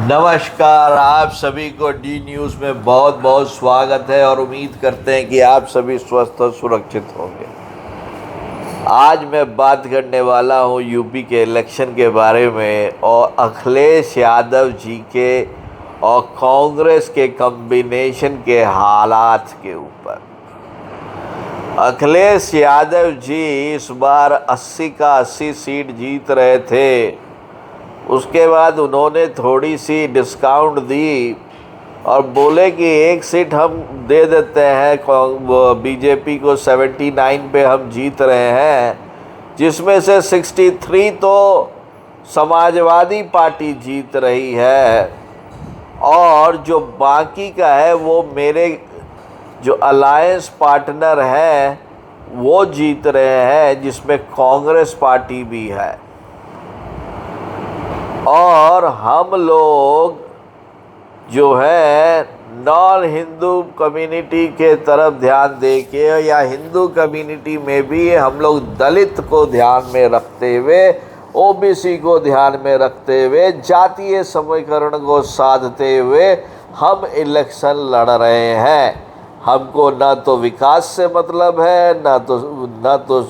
नमस्कार। आप सभी को डी न्यूज़ में बहुत बहुत स्वागत है और उम्मीद करते हैं कि आप सभी स्वस्थ और सुरक्षित होंगे। आज मैं बात करने वाला हूं यूपी के इलेक्शन के बारे में और अखिलेश यादव जी के और कांग्रेस के कॉम्बिनेशन के हालात के ऊपर। अखिलेश यादव जी इस बार 80 का 80 सीट जीत रहे थे। उसके बाद उन्होंने थोड़ी सी डिस्काउंट दी और बोले कि एक सीट हम दे देते हैं बीजेपी को। 79 पे हम जीत रहे हैं, जिसमें से 63 तो समाजवादी पार्टी जीत रही है और जो बाकी का है वो मेरे जो अलायंस पार्टनर हैं वो जीत रहे हैं, जिसमें कांग्रेस पार्टी भी है। और हम लोग जो है नॉन हिंदू कम्युनिटी के तरफ ध्यान देके या हिंदू कम्युनिटी में भी हम लोग दलित को ध्यान में रखते हुए, ओबीसी को ध्यान में रखते हुए, जातीय समीकरण को साधते हुए हम इलेक्शन लड़ रहे हैं। हमको ना तो विकास से मतलब है, ना तो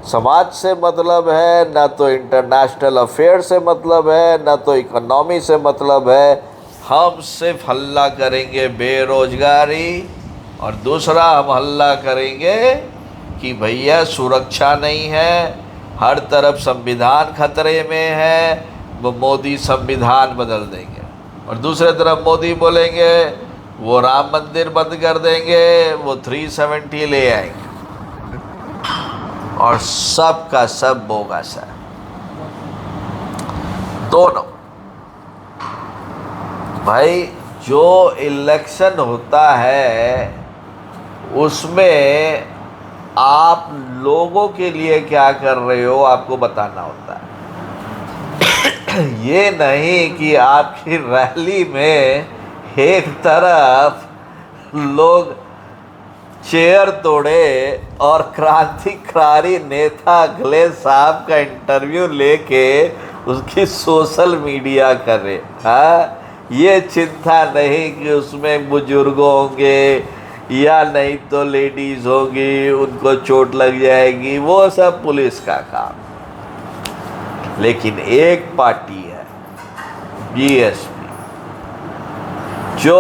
समाज से मतलब है, ना तो इंटरनेशनल अफेयर से मतलब है, ना तो इकोनॉमी से मतलब है। हम सिर्फ हल्ला करेंगे बेरोजगारी, और दूसरा हम हल्ला करेंगे कि भैया सुरक्षा नहीं है, हर तरफ संविधान खतरे में है, वो मोदी संविधान बदल देंगे। और दूसरे तरफ मोदी बोलेंगे वो राम मंदिर बंद कर देंगे, वो 370 ले आएंगे, और सब का सब बोगस है दोनों। भाई जो इलेक्शन होता है उसमें आप लोगों के लिए क्या कर रहे हो आपको बताना होता है। ये नहीं कि आपकी रैली में एक तरफ लोग चेयर तोड़े और क्रांतिकारी नेता अखिलेश साहब का इंटरव्यू लेके उसकी सोशल मीडिया करे। हाँ, ये चिंता नहीं कि उसमें बुजुर्ग होंगे या नहीं तो लेडीज होंगी, उनको चोट लग जाएगी, वो सब पुलिस का काम। लेकिन एक पार्टी है बीएसपी जो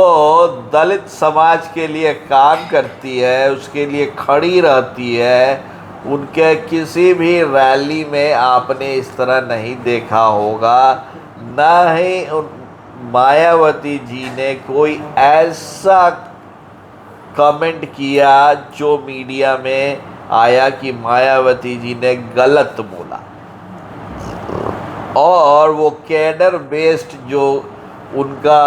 दलित समाज के लिए काम करती है, उसके लिए खड़ी रहती है। उनके किसी भी रैली में आपने इस तरह नहीं देखा होगा, ना ही मायावती जी ने कोई ऐसा कमेंट किया जो मीडिया में आया कि मायावती जी ने गलत बोला। और वो कैडर बेस्ड जो उनका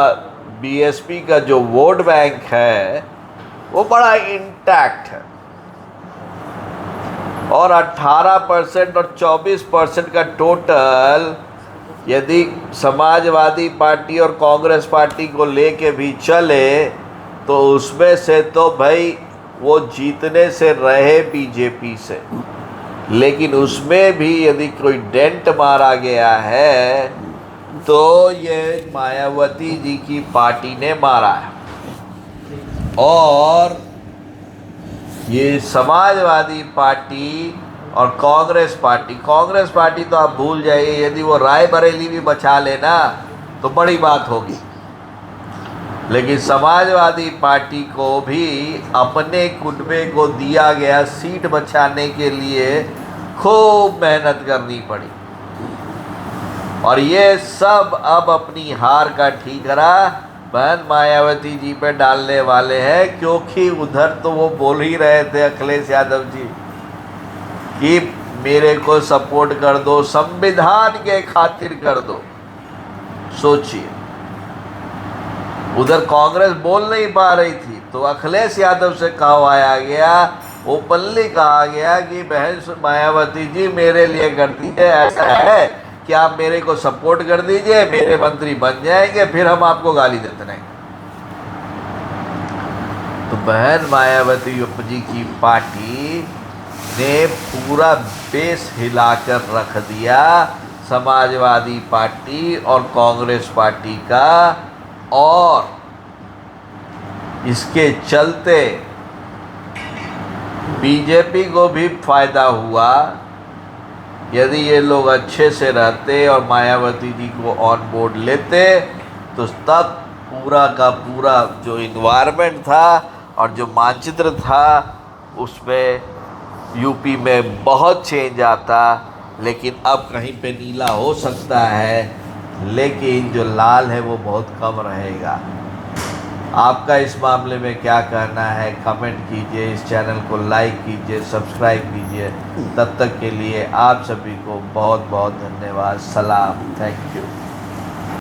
बीएसपी का जो वोट बैंक है वो बड़ा इंटैक्ट है, और 18% और 24% का टोटल यदि समाजवादी पार्टी और कांग्रेस पार्टी को लेके भी चले तो उसमें से तो भाई वो जीतने से रहे बीजेपी से, लेकिन उसमें भी यदि कोई डेंट मारा गया है तो ये मायावती जी की पार्टी ने मारा है। और ये समाजवादी पार्टी और कांग्रेस पार्टी तो आप भूल जाइए, यदि वो रायबरेली भी बचा लेना तो बड़ी बात होगी। लेकिन समाजवादी पार्टी को भी अपने कुनबे को दिया गया सीट बचाने के लिए खूब मेहनत करनी पड़ी, और ये सब अब अपनी हार का ठीकरा बहन मायावती जी पे डालने वाले हैं। क्योंकि उधर तो वो बोल ही रहे थे अखिलेश यादव जी कि मेरे को सपोर्ट कर दो, संविधान के खातिर कर दो। सोचिए, उधर कांग्रेस बोल नहीं पा रही थी तो अखिलेश यादव से कहवाया गया, ओपनली कहा गया कि बहन मायावती जी मेरे लिए कर दीजिए, ऐसा है कि आप मेरे को सपोर्ट कर दीजिए, मेरे मंत्री बन जाएंगे, फिर हम आपको गाली देते रहेंगे। तो बहन मायावती जी की पार्टी ने पूरा बेस हिलाकर रख दिया समाजवादी पार्टी और कांग्रेस पार्टी का, और इसके चलते बीजेपी को भी फायदा हुआ। यदि ये लोग अच्छे से रहते और मायावती जी को ऑन बोर्ड लेते तो तब पूरा का पूरा जो इन्वायरमेंट था और जो मानचित्र था उसमें यूपी में बहुत चेंज आता। लेकिन अब कहीं पे नीला हो सकता है, लेकिन जो लाल है वो बहुत कम रहेगा। आपका इस मामले में क्या कहना है, कमेंट कीजिए, इस चैनल को लाइक कीजिए, सब्सक्राइब कीजिए। तब तक के लिए आप सभी को बहुत बहुत धन्यवाद। सलाम, थैंक यू।